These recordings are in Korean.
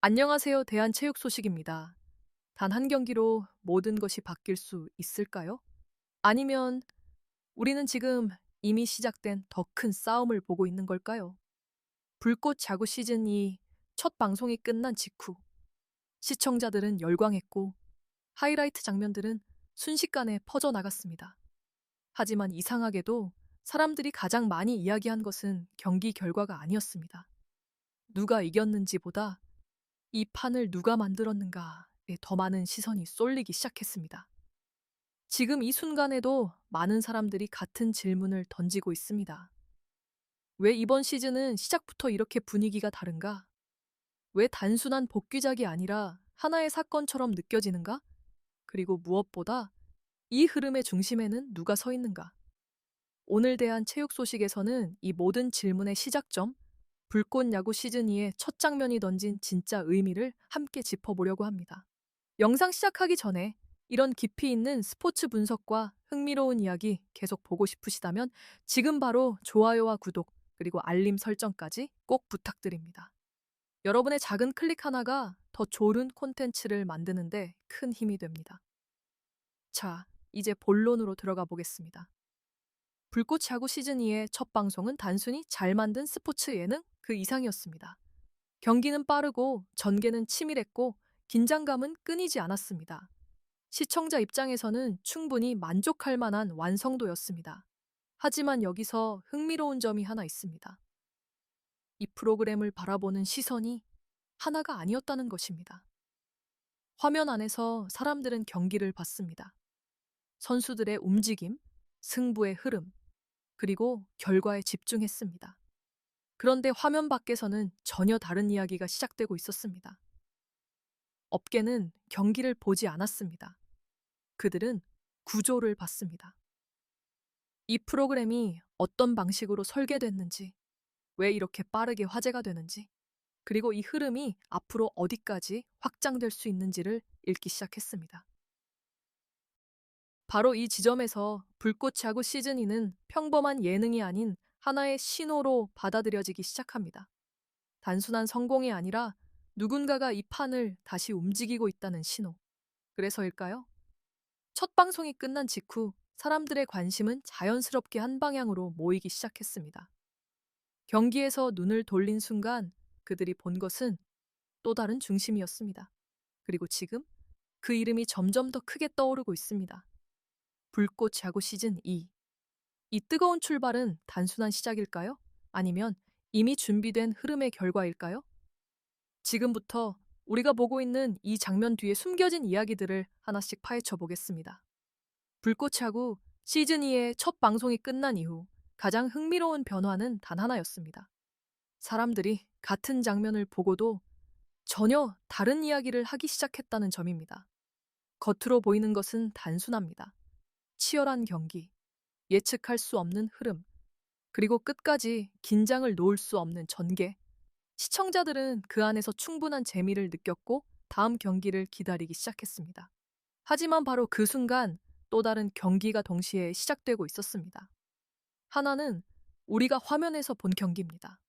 안녕하세요. 대한체육 소식입니다. 단 한 경기로 모든 것이 바뀔 수 있을까요? 아니면 우리는 지금 이미 시작된 더 큰 싸움을 보고 있는 걸까요? 불꽃 야구 시즌이 첫 방송이 끝난 직후 시청자들은 열광했고 하이라이트 장면들은 순식간에 퍼져나갔습니다. 하지만 이상하게도 사람들이 가장 많이 이야기한 것은 경기 결과가 아니었습니다. 누가 이겼는지보다 이 판을 누가 만들었는가에 더 많은 시선이 쏠리기 시작했습니다. 지금 이 순간에도 많은 사람들이 같은 질문을 던지고 있습니다. 왜 이번 시즌은 시작부터 이렇게 분위기가 다른가? 왜 단순한 복귀작이 아니라 하나의 사건처럼 느껴지는가? 그리고 무엇보다 이 흐름의 중심에는 누가 서 있는가? 오늘 대한 체육 소식에서는 이 모든 질문의 시작점, 불꽃 야구 시즌 2의 첫 장면이 던진 진짜 의미를 함께 짚어보려고 합니다. 영상 시작하기 전에 이런 깊이 있는 스포츠 분석과 흥미로운 이야기 계속 보고 싶으시다면 지금 바로 좋아요와 구독, 그리고 알림 설정까지 꼭 부탁드립니다. 여러분의 작은 클릭 하나가 더 좋은 콘텐츠를 만드는데 큰 힘이 됩니다. 자, 이제 본론으로 들어가 보겠습니다. 불꽃 야구 시즌 2의 첫 방송은 단순히 잘 만든 스포츠 예능 그 이상이었습니다. 경기는 빠르고 전개는 치밀했고 긴장감은 끊이지 않았습니다. 시청자 입장에서는 충분히 만족할 만한 완성도였습니다. 하지만 여기서 흥미로운 점이 하나 있습니다. 이 프로그램을 바라보는 시선이 하나가 아니었다는 것입니다. 화면 안에서 사람들은 경기를 봤습니다. 선수들의 움직임, 승부의 흐름, 그리고 결과에 집중했습니다. 그런데 화면 밖에서는 전혀 다른 이야기가 시작되고 있었습니다. 업계는 경기를 보지 않았습니다. 그들은 구조를 봤습니다. 이 프로그램이 어떤 방식으로 설계됐는지, 왜 이렇게 빠르게 화제가 되는지, 그리고 이 흐름이 앞으로 어디까지 확장될 수 있는지를 읽기 시작했습니다. 바로 이 지점에서 불꽃 야구 시즌 2는 평범한 예능이 아닌 하나의 신호로 받아들여지기 시작합니다. 단순한 성공이 아니라 누군가가 이 판을 다시 움직이고 있다는 신호. 그래서일까요? 첫 방송이 끝난 직후 사람들의 관심은 자연스럽게 한 방향으로 모이기 시작했습니다. 경기에서 눈을 돌린 순간 그들이 본 것은 또 다른 중심이었습니다. 그리고 지금 그 이름이 점점 더 크게 떠오르고 있습니다. 불꽃 야구 시즌 2. 이 뜨거운 출발은 단순한 시작일까요? 아니면 이미 준비된 흐름의 결과일까요? 지금부터 우리가 보고 있는 이 장면 뒤에 숨겨진 이야기들을 하나씩 파헤쳐 보겠습니다. 불꽃 야구 시즌 2의 첫 방송이 끝난 이후 가장 흥미로운 변화는 단 하나였습니다. 사람들이 같은 장면을 보고도 전혀 다른 이야기를 하기 시작했다는 점입니다. 겉으로 보이는 것은 단순합니다. 치열한 경기, 예측할 수 없는 흐름, 그리고 끝까지 긴장을 놓을 수 없는 전개. 시청자들은 그 안에서 충분한 재미를 느꼈고 다음 경기를 기다리기 시작했습니다. 하지만 바로 그 순간 또 다른 경기가 동시에 시작되고 있었습니다. 하나는 우리가 화면에서 본 경기입니다.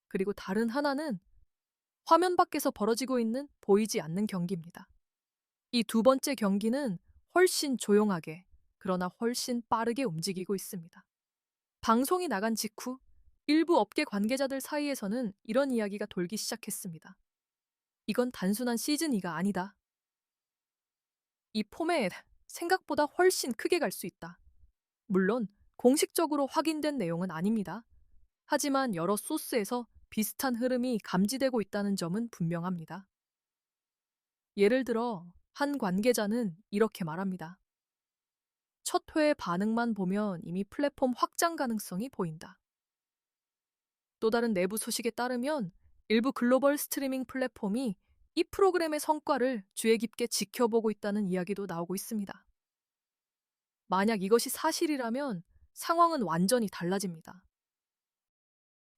그리고 다른 하나는 화면 밖에서 벌어지고 있는 보이지 않는 경기입니다. 이 두 번째 경기는 훨씬 조용하게, 그러나 훨씬 빠르게 움직이고 있습니다. 방송이 나간 직후 일부 업계 관계자들 사이에서는 이런 이야기가 돌기 시작했습니다. 이건 단순한 시즌2가 아니다. 이 포맷 생각보다 훨씬 크게 갈 수 있다. 물론 공식적으로 확인된 내용은 아닙니다. 하지만 여러 소스에서 비슷한 흐름이 감지되고 있다는 점은 분명합니다. 예를 들어 한 관계자는 이렇게 말합니다. 첫 회의 반응만 보면 이미 플랫폼 확장 가능성이 보인다. 또 다른 내부 소식에 따르면 일부 글로벌 스트리밍 플랫폼이 이 프로그램의 성과를 주의 깊게 지켜보고 있다는 이야기도 나오고 있습니다. 만약 이것이 사실이라면 상황은 완전히 달라집니다.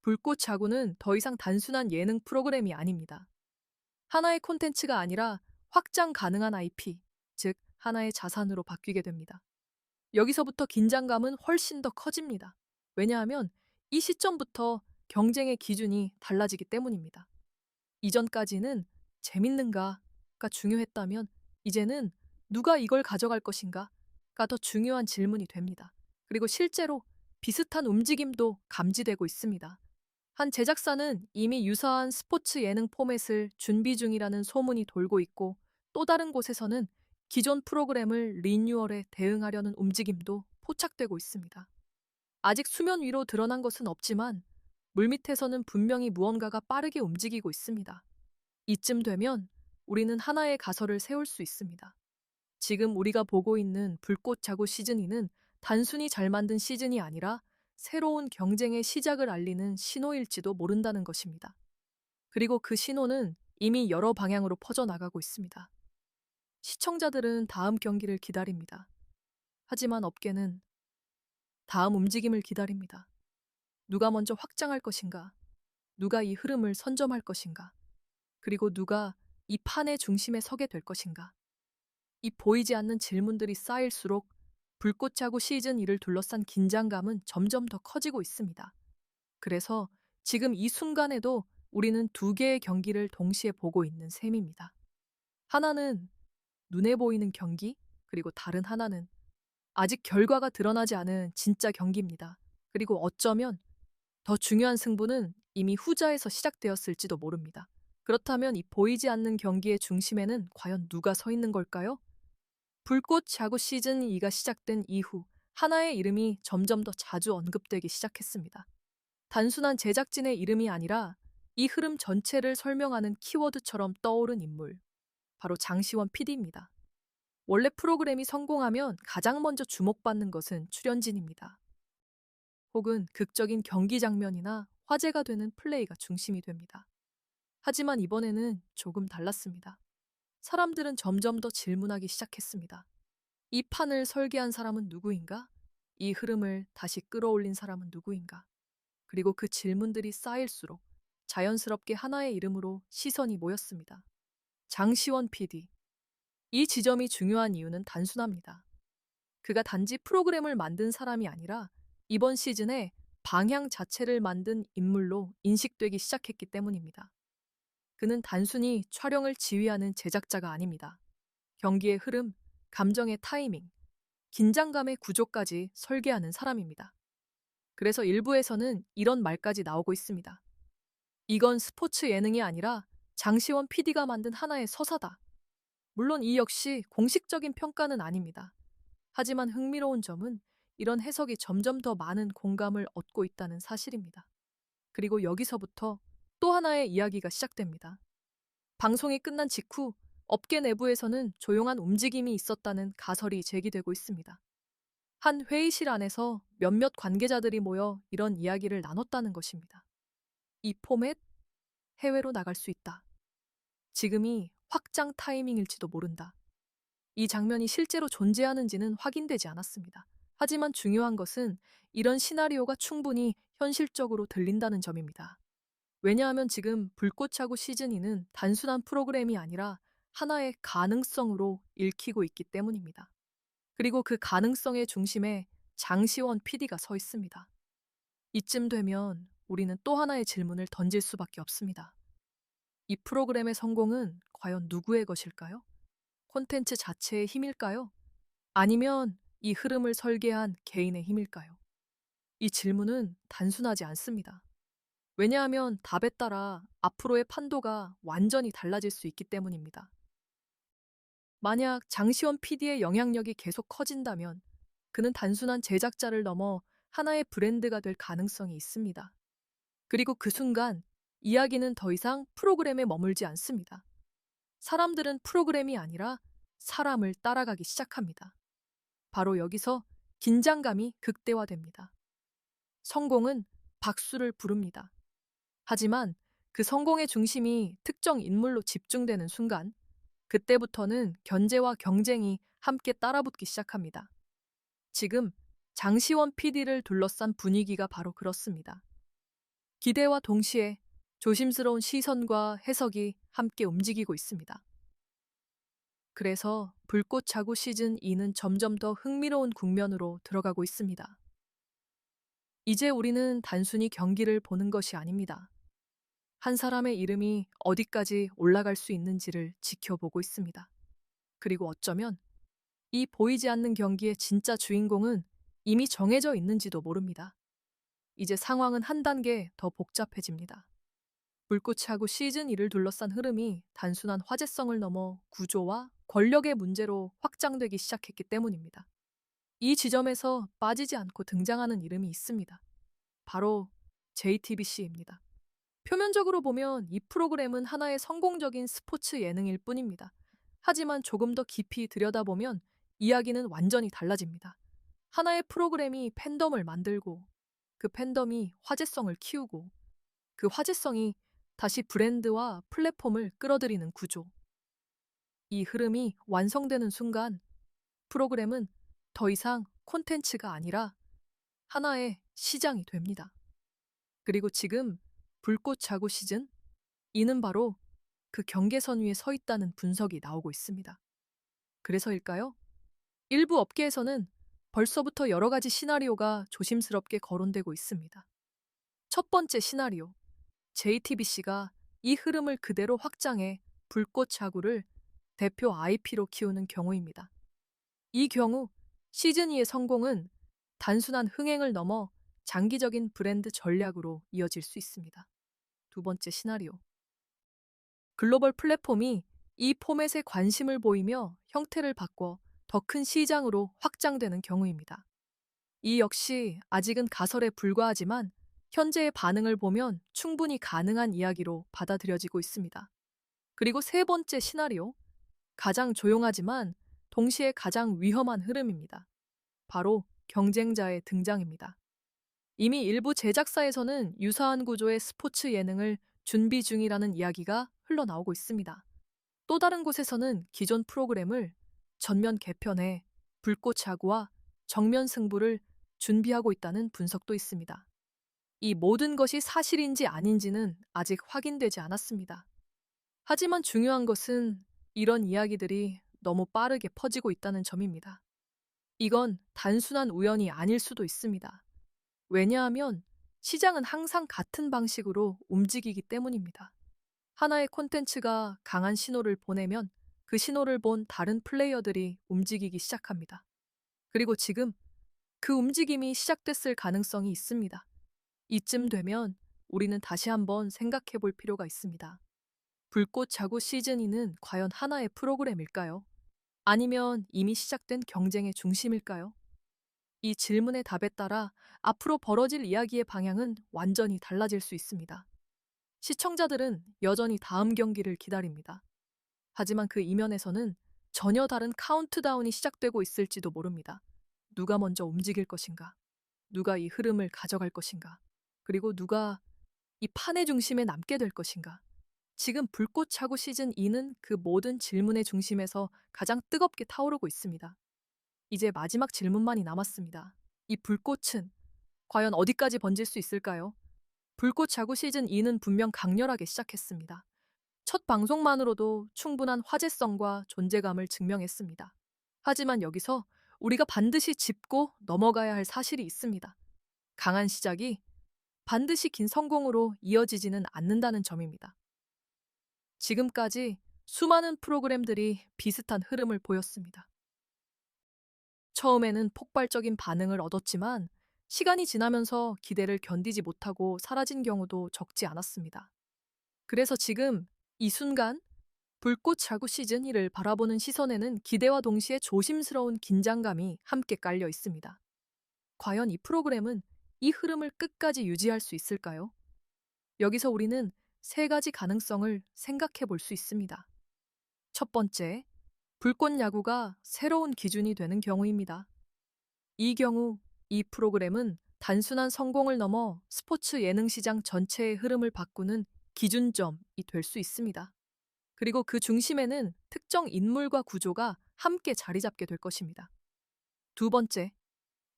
불꽃 야구는 더 이상 단순한 예능 프로그램이 아닙니다. 하나의 콘텐츠가 아니라 확장 가능한 IP, 즉 하나의 자산으로 바뀌게 됩니다. 여기서부터 긴장감은 훨씬 더 커집니다. 왜냐하면 이 시점부터 경쟁의 기준이 달라지기 때문입니다. 이전까지는 재밌는가가 중요했다면 이제는 누가 이걸 가져갈 것인가가 더 중요한 질문이 됩니다. 그리고 실제로 비슷한 움직임도 감지되고 있습니다. 한 제작사는 이미 유사한 스포츠 예능 포맷을 준비 중이라는 소문이 돌고 있고 또 다른 곳에서는 기존 프로그램을 리뉴얼에 대응하려는 움직임도 포착되고 있습니다. 아직 수면 위로 드러난 것은 없지만 물밑에서는 분명히 무언가가 빠르게 움직이고 있습니다. 이쯤 되면 우리는 하나의 가설을 세울 수 있습니다. 지금 우리가 보고 있는 불꽃 자구 시즌2는 단순히 잘 만든 시즌이 아니라 새로운 경쟁의 시작을 알리는 신호일지도 모른다는 것입니다. 그리고 그 신호는 이미 여러 방향으로 퍼져나가고 있습니다. 시청자들은 다음 경기를 기다립니다. 하지만 업계는 다음 움직임을 기다립니다. 누가 먼저 확장할 것인가? 누가 이 흐름을 선점할 것인가? 그리고 누가 이 판의 중심에 서게 될 것인가? 이 보이지 않는 질문들이 쌓일수록 불꽃 자구 시즌2를 둘러싼 긴장감은 점점 더 커지고 있습니다. 그래서 지금 이 순간에도 우리는 두 개의 경기를 동시에 보고 있는 셈입니다. 하나는 눈에 보이는 경기, 그리고 다른 하나는 아직 결과가 드러나지 않은 진짜 경기입니다. 그리고 어쩌면 더 중요한 승부는 이미 후자에서 시작되었을지도 모릅니다. 그렇다면 이 보이지 않는 경기의 중심에는 과연 누가 서 있는 걸까요? 불꽃 자구 시즌2가 시작된 이후 하나의 이름이 점점 더 자주 언급되기 시작했습니다. 단순한 제작진의 이름이 아니라 이 흐름 전체를 설명하는 키워드처럼 떠오른 인물, 바로 장시원 PD입니다. 원래 프로그램이 성공하면 가장 먼저 주목받는 것은 출연진입니다. 혹은 극적인 경기 장면이나 화제가 되는 플레이가 중심이 됩니다. 하지만 이번에는 조금 달랐습니다. 사람들은 점점 더 질문하기 시작했습니다. 이 판을 설계한 사람은 누구인가? 이 흐름을 다시 끌어올린 사람은 누구인가? 그리고 그 질문들이 쌓일수록 자연스럽게 하나의 이름으로 시선이 모였습니다. 장시원 PD. 이 지점이 중요한 이유는 단순합니다. 그가 단지 프로그램을 만든 사람이 아니라 이번 시즌에 방향 자체를 만든 인물로 인식되기 시작했기 때문입니다. 그는 단순히 촬영을 지휘하는 제작자가 아닙니다. 경기의 흐름, 감정의 타이밍, 긴장감의 구조까지 설계하는 사람입니다. 그래서 일부에서는 이런 말까지 나오고 있습니다. 이건 스포츠 예능이 아니라 장시원 PD가 만든 하나의 서사다. 물론 이 역시 공식적인 평가는 아닙니다. 하지만 흥미로운 점은 이런 해석이 점점 더 많은 공감을 얻고 있다는 사실입니다. 그리고 여기서부터 또 하나의 이야기가 시작됩니다. 방송이 끝난 직후 업계 내부에서는 조용한 움직임이 있었다는 가설이 제기되고 있습니다. 한 회의실 안에서 몇몇 관계자들이 모여 이런 이야기를 나눴다는 것입니다. 이 포맷, 해외로 나갈 수 있다. 지금이 확장 타이밍일지도 모른다. 이 장면이 실제로 존재하는지는 확인되지 않았습니다. 하지만 중요한 것은 이런 시나리오가 충분히 현실적으로 들린다는 점입니다. 왜냐하면 지금 불꽃 자구 시즌2는 단순한 프로그램이 아니라 하나의 가능성으로 읽히고 있기 때문입니다. 그리고 그 가능성의 중심에 장시원 PD가 서 있습니다. 이쯤 되면 우리는 또 하나의 질문을 던질 수밖에 없습니다. 이 프로그램의 성공은 과연 누구의 것일까요? 콘텐츠 자체의 힘일까요? 아니면 이 흐름을 설계한 개인의 힘일까요? 이 질문은 단순하지 않습니다. 왜냐하면 답에 따라 앞으로의 판도가 완전히 달라질 수 있기 때문입니다. 만약 장시원 PD의 영향력이 계속 커진다면 그는 단순한 제작자를 넘어 하나의 브랜드가 될 가능성이 있습니다. 그리고 그 순간 이야기는 더 이상 프로그램에 머물지 않습니다. 사람들은 프로그램이 아니라 사람을 따라가기 시작합니다. 바로 여기서 긴장감이 극대화됩니다. 성공은 박수를 부릅니다. 하지만 그 성공의 중심이 특정 인물로 집중되는 순간, 그때부터는 견제와 경쟁이 함께 따라붙기 시작합니다. 지금 장시원 PD를 둘러싼 분위기가 바로 그렇습니다. 기대와 동시에 조심스러운 시선과 해석이 함께 움직이고 있습니다. 그래서 불꽃 자구 시즌2는 점점 더 흥미로운 국면으로 들어가고 있습니다. 이제 우리는 단순히 경기를 보는 것이 아닙니다. 한 사람의 이름이 어디까지 올라갈 수 있는지를 지켜보고 있습니다. 그리고 어쩌면 이 보이지 않는 경기의 진짜 주인공은 이미 정해져 있는지도 모릅니다. 이제 상황은 한 단계 더 복잡해집니다. 불꽃하고 시즌 1을 둘러싼 흐름이 단순한 화제성을 넘어 구조와 권력의 문제로 확장되기 시작했기 때문입니다. 이 지점에서 빠지지 않고 등장하는 이름이 있습니다. 바로 JTBC입니다. 표면적으로 보면 이 프로그램은 하나의 성공적인 스포츠 예능일 뿐입니다. 하지만 조금 더 깊이 들여다보면 이야기는 완전히 달라집니다. 하나의 프로그램이 팬덤을 만들고 그 팬덤이 화제성을 키우고 그 화제성이 다시 브랜드와 플랫폼을 끌어들이는 구조. 이 흐름이 완성되는 순간 프로그램은 더 이상 콘텐츠가 아니라 하나의 시장이 됩니다. 그리고 지금 불꽃 자구 시즌 이는 바로 그 경계선 위에 서 있다는 분석이 나오고 있습니다. 그래서일까요? 일부 업계에서는 벌써부터 여러 가지 시나리오가 조심스럽게 거론되고 있습니다. 첫 번째 시나리오, JTBC가 이 흐름을 그대로 확장해 불꽃 자구를 대표 IP로 키우는 경우입니다. 이 경우 시즌2의 성공은 단순한 흥행을 넘어 장기적인 브랜드 전략으로 이어질 수 있습니다. 두 번째 시나리오. 글로벌 플랫폼이 이 포맷에 관심을 보이며 형태를 바꿔 더 큰 시장으로 확장되는 경우입니다. 이 역시 아직은 가설에 불과하지만 현재의 반응을 보면 충분히 가능한 이야기로 받아들여지고 있습니다. 그리고 세 번째 시나리오. 가장 조용하지만 동시에 가장 위험한 흐름입니다. 바로 경쟁자의 등장입니다. 이미 일부 제작사에서는 유사한 구조의 스포츠 예능을 준비 중이라는 이야기가 흘러나오고 있습니다. 또 다른 곳에서는 기존 프로그램을 전면 개편해 불꽃 자구와 정면 승부를 준비하고 있다는 분석도 있습니다. 이 모든 것이 사실인지 아닌지는 아직 확인되지 않았습니다. 하지만 중요한 것은 이런 이야기들이 너무 빠르게 퍼지고 있다는 점입니다. 이건 단순한 우연이 아닐 수도 있습니다. 왜냐하면 시장은 항상 같은 방식으로 움직이기 때문입니다. 하나의 콘텐츠가 강한 신호를 보내면 그 신호를 본 다른 플레이어들이 움직이기 시작합니다. 그리고 지금 그 움직임이 시작됐을 가능성이 있습니다. 이쯤 되면 우리는 다시 한번 생각해 볼 필요가 있습니다. 불꽃 자구 시즌2는 과연 하나의 프로그램일까요? 아니면 이미 시작된 경쟁의 중심일까요? 이 질문의 답에 따라 앞으로 벌어질 이야기의 방향은 완전히 달라질 수 있습니다. 시청자들은 여전히 다음 경기를 기다립니다. 하지만 그 이면에서는 전혀 다른 카운트다운이 시작되고 있을지도 모릅니다. 누가 먼저 움직일 것인가? 누가 이 흐름을 가져갈 것인가? 그리고 누가 이 판의 중심에 남게 될 것인가? 지금 불꽃 차고 시즌2는 그 모든 질문의 중심에서 가장 뜨겁게 타오르고 있습니다. 이제 마지막 질문만이 남았습니다. 이 불꽃은 과연 어디까지 번질 수 있을까요? 불꽃 자구 시즌2는 분명 강렬하게 시작했습니다. 첫 방송만으로도 충분한 화제성과 존재감을 증명했습니다. 하지만 여기서 우리가 반드시 짚고 넘어가야 할 사실이 있습니다. 강한 시작이 반드시 긴 성공으로 이어지지는 않는다는 점입니다. 지금까지 수많은 프로그램들이 비슷한 흐름을 보였습니다. 처음에는 폭발적인 반응을 얻었지만 시간이 지나면서 기대를 견디지 못하고 사라진 경우도 적지 않았습니다. 그래서 지금 이 순간 불꽃 자구 시즌1을 바라보는 시선에는 기대와 동시에 조심스러운 긴장감이 함께 깔려 있습니다. 과연 이 프로그램은 이 흐름을 끝까지 유지할 수 있을까요? 여기서 우리는 세 가지 가능성을 생각해 볼 수 있습니다. 첫 번째, 불꽃 야구가 새로운 기준이 되는 경우입니다. 이 경우 이 프로그램은 단순한 성공을 넘어 스포츠 예능 시장 전체의 흐름을 바꾸는 기준점이 될 수 있습니다. 그리고 그 중심에는 특정 인물과 구조가 함께 자리 잡게 될 것입니다. 두 번째,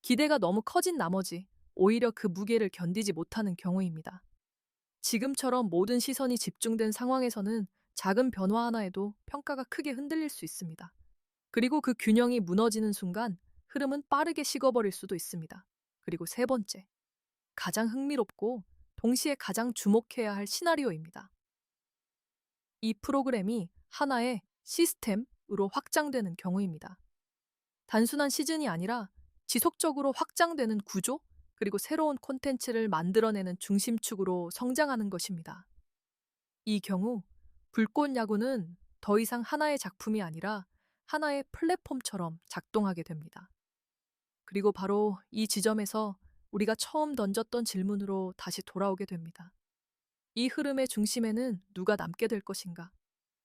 기대가 너무 커진 나머지 오히려 그 무게를 견디지 못하는 경우입니다. 지금처럼 모든 시선이 집중된 상황에서는 작은 변화 하나에도 평가가 크게 흔들릴 수 있습니다. 그리고 그 균형이 무너지는 순간 흐름은 빠르게 식어버릴 수도 있습니다. 그리고 세 번째, 가장 흥미롭고 동시에 가장 주목해야 할 시나리오입니다. 이 프로그램이 하나의 시스템으로 확장되는 경우입니다. 단순한 시즌이 아니라 지속적으로 확장되는 구조, 그리고 새로운 콘텐츠를 만들어내는 중심축으로 성장하는 것입니다. 이 경우 불꽃 야구는 더 이상 하나의 작품이 아니라 하나의 플랫폼처럼 작동하게 됩니다. 그리고 바로 이 지점에서 우리가 처음 던졌던 질문으로 다시 돌아오게 됩니다. 이 흐름의 중심에는 누가 남게 될 것인가?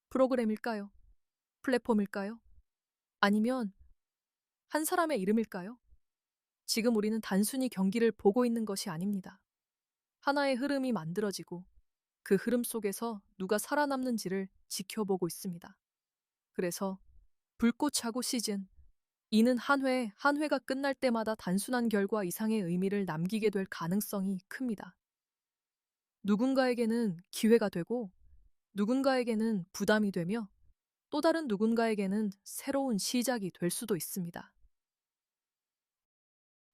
프로그램일까요? 플랫폼일까요? 아니면 한 사람의 이름일까요? 지금 우리는 단순히 경기를 보고 있는 것이 아닙니다. 하나의 흐름이 만들어지고 그 흐름 속에서 누가 살아남는지를 지켜보고 있습니다. 그래서 불꽃하고 시즌 이는 한 회, 한 회가 끝날 때마다 단순한 결과 이상의 의미를 남기게 될 가능성이 큽니다. 누군가에게는 기회가 되고 누군가에게는 부담이 되며 또 다른 누군가에게는 새로운 시작이 될 수도 있습니다.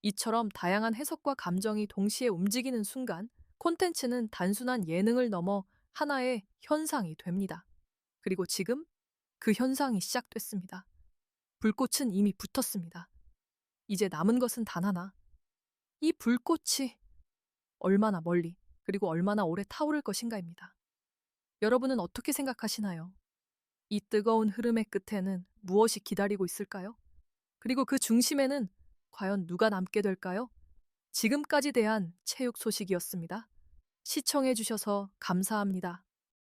이처럼 다양한 해석과 감정이 동시에 움직이는 순간 콘텐츠는 단순한 예능을 넘어 하나의 현상이 됩니다. 그리고 지금 그 현상이 시작됐습니다. 불꽃은 이미 붙었습니다. 이제 남은 것은 단 하나. 이 불꽃이 얼마나 멀리 그리고 얼마나 오래 타오를 것인가입니다. 여러분은 어떻게 생각하시나요? 이 뜨거운 흐름의 끝에는 무엇이 기다리고 있을까요? 그리고 그 중심에는 과연 누가 남게 될까요? 지금까지 대한 체육 소식이었습니다. 시청해주셔서 감사합니다.